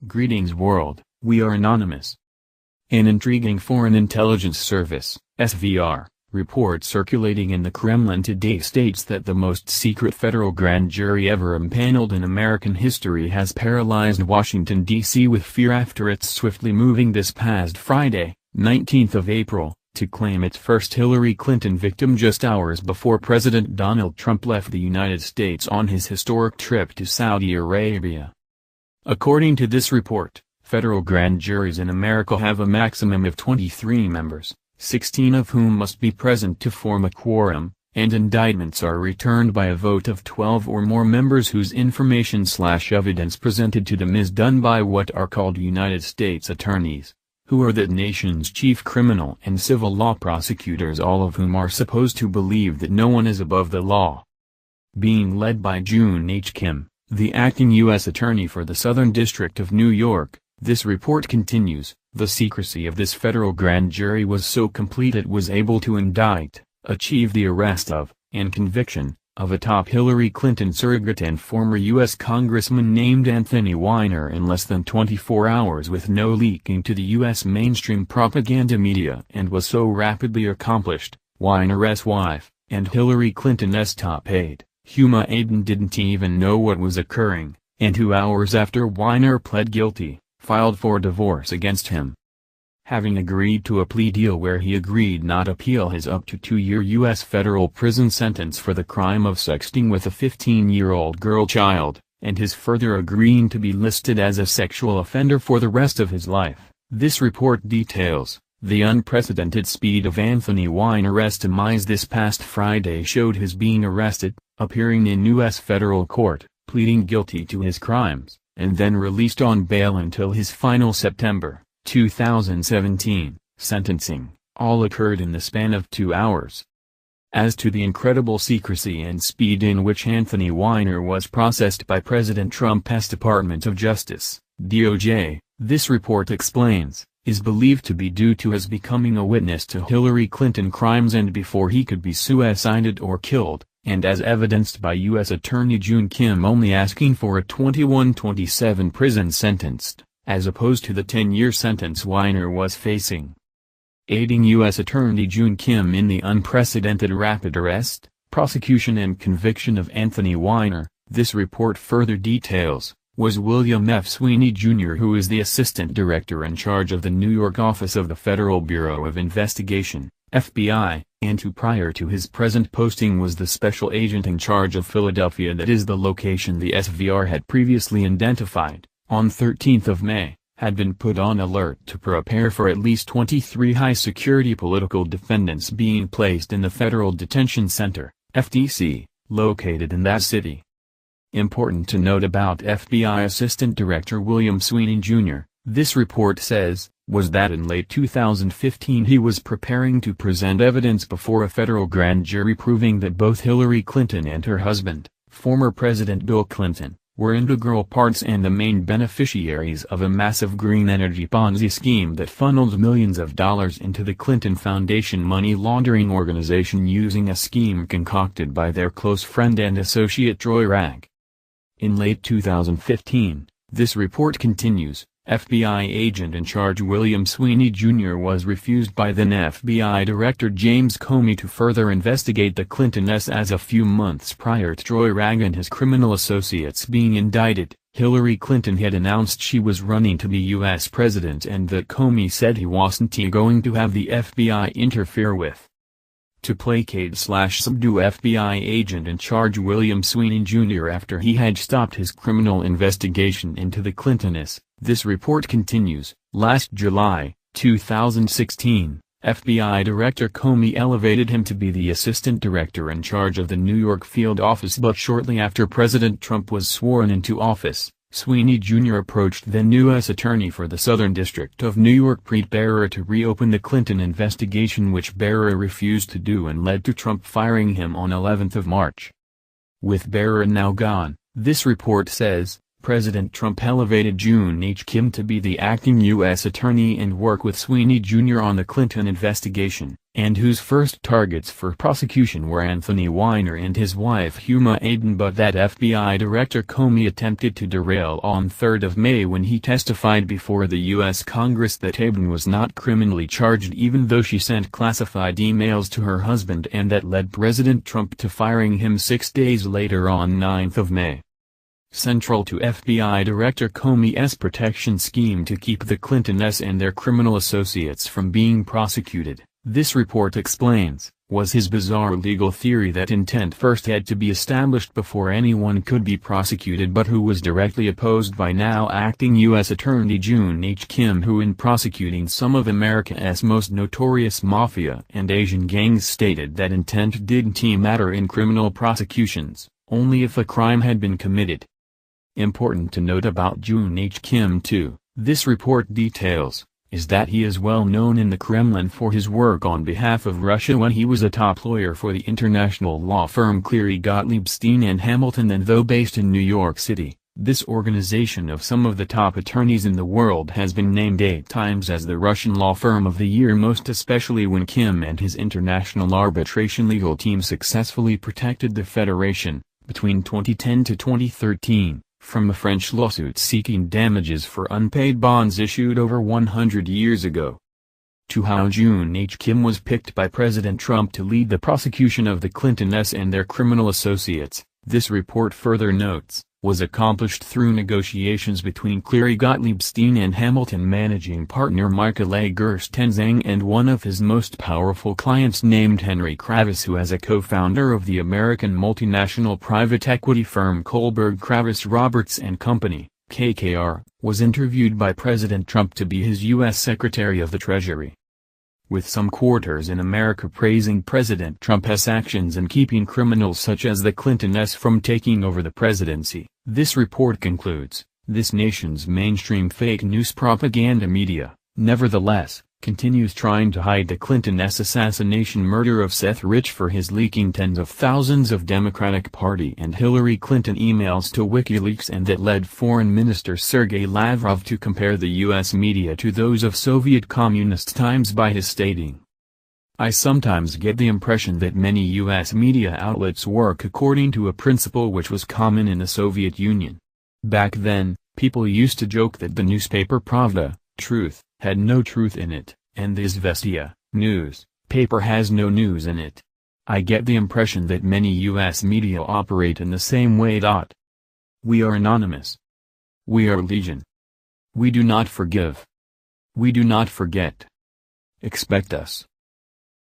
Greetings world, we are anonymous. An intriguing Foreign Intelligence Service (SVR) report circulating in the Kremlin today states that the most secret federal grand jury ever impaneled in American history has paralyzed Washington, D.C. with fear after its swiftly moving this past Friday, 19th of April, to claim its first Hillary Clinton victim just hours before President Donald Trump left the United States on his historic trip to Saudi Arabia. According to this report, federal grand juries in America have a maximum of 23 members, 16 of whom must be present to form a quorum, and indictments are returned by a vote of 12 or more members whose information/evidence presented to them is done by what are called United States attorneys, who are the nation's chief criminal and civil law prosecutors, all of whom are supposed to believe that no one is above the law. Being led by June H. Kim, the acting U.S. Attorney for the Southern District of New York, this report continues, the secrecy of this federal grand jury was so complete it was able to indict, achieve the arrest of, and conviction, of a top Hillary Clinton surrogate and former U.S. Congressman named Anthony Weiner in less than 24 hours with no leaking to the U.S. mainstream propaganda media, and was so rapidly accomplished. Weiner's wife, and Hillary Clinton's top aide, Huma Abedin, didn't even know what was occurring, and 2 hours after Weiner pled guilty, filed for divorce against him. Having agreed to a plea deal where he agreed not appeal his up to 2-year U.S. federal prison sentence for the crime of sexting with a 15-year-old girl child, and his further agreeing to be listed as a sexual offender for the rest of his life, this report details. The unprecedented speed of Anthony Weiner's demise this past Friday showed his being arrested, appearing in U.S. federal court, pleading guilty to his crimes, and then released on bail until his final September 2017 sentencing, all occurred in the span of 2 hours. As to the incredible secrecy and speed in which Anthony Weiner was processed by President Trump's Department of Justice, DOJ, this report explains, is believed to be due to his becoming a witness to Hillary Clinton crimes and before he could be suicided or killed, and as evidenced by U.S. Attorney June Kim only asking for a 21-27 prison sentence, as opposed to the 10-year sentence Weiner was facing. Aiding U.S. Attorney June Kim in the unprecedented rapid arrest, prosecution and conviction of Anthony Weiner, this report further details, was William F. Sweeney Jr., who is the Assistant Director in charge of the New York office of the Federal Bureau of Investigation, FBI, and who prior to his present posting was the special agent in charge of Philadelphia, that is the location the SVR had previously identified, on 13th of May, had been put on alert to prepare for at least 23 high-security political defendants being placed in the Federal Detention Center, FDC, located in that city. Important to note about FBI Assistant Director William Sweeney Jr., this report says, was that in late 2015 he was preparing to present evidence before a federal grand jury proving that both Hillary Clinton and her husband, former President Bill Clinton, were integral parts and the main beneficiaries of a massive green energy Ponzi scheme that funneled millions of dollars into the Clinton Foundation money laundering organization using a scheme concocted by their close friend and associate Troy Ragg. In late 2015, this report continues, FBI agent in charge William Sweeney Jr. was refused by then FBI Director James Comey to further investigate the Clintons as a few months prior to Troy Ragg and his criminal associates being indicted, Hillary Clinton had announced she was running to be U.S. president and that Comey said he wasn't going to have the FBI interfere with. To placate/subdue FBI agent in charge William Sweeney Jr. after he had stopped his criminal investigation into the Clintons, this report continues, last July, 2016, FBI Director Comey elevated him to be the assistant director in charge of the New York field office, but shortly after President Trump was sworn into office, Sweeney Jr. approached then U.S. Attorney for the Southern District of New York Preet Bharara to reopen the Clinton investigation, which Bharara refused to do and led to Trump firing him on 11th of March. With Bharara now gone, this report says, President Trump elevated June H. Kim to be the acting U.S. Attorney and work with Sweeney Jr. on the Clinton investigation, and whose first targets for prosecution were Anthony Weiner and his wife Huma Abedin, but that FBI Director Comey attempted to derail on 3 May when he testified before the U.S. Congress that Abedin was not criminally charged even though she sent classified emails to her husband, and that led President Trump to firing him 6 days later on 9 May. Central to FBI Director Comey's protection scheme to keep the Clintons and their criminal associates from being prosecuted, this report explains, was his bizarre legal theory that intent first had to be established before anyone could be prosecuted, but who was directly opposed by now acting U.S. Attorney June H. Kim, who in prosecuting some of America's most notorious mafia and Asian gangs stated that intent didn't matter in criminal prosecutions, only if a crime had been committed. Important to note about June H. Kim too, this report details, is that he is well known in the Kremlin for his work on behalf of Russia when he was a top lawyer for the international law firm Cleary Gottlieb Steen and Hamilton, and though based in New York City, this organization of some of the top attorneys in the world has been named 8 times as the Russian law firm of the year, most especially when Kim and his international arbitration legal team successfully protected the Federation, between 2010 to 2013. From a French lawsuit seeking damages for unpaid bonds issued over 100 years ago. To how June H. Kim was picked by President Trump to lead the prosecution of the Clintons and their criminal associates, this report further notes, was accomplished through negotiations between Cleary Gottlieb Steen and Hamilton managing partner Michael A. Gerstenzang and one of his most powerful clients named Henry Kravis, who as a co-founder of the American multinational private equity firm Kohlberg Kravis Roberts & Company, KKR, was interviewed by President Trump to be his U.S. Secretary of the Treasury. With some quarters in America praising President Trump's actions in keeping criminals such as the Clintons from taking over the presidency, this report concludes, this nation's mainstream fake news propaganda media, nevertheless, continues trying to hide the Clintons' assassination murder of Seth Rich for his leaking tens of thousands of Democratic Party and Hillary Clinton emails to WikiLeaks, and that led Foreign Minister Sergei Lavrov to compare the U.S. media to those of Soviet communist times by his stating, "I sometimes get the impression that many U.S. media outlets work according to a principle which was common in the Soviet Union. Back then, people used to joke that the newspaper Pravda, truth, had no truth in it, and the Izvestia, news, paper has no news in it. I get the impression that many U.S. media operate in the same way. We are anonymous. We are legion. We do not forgive. We do not forget. Expect us."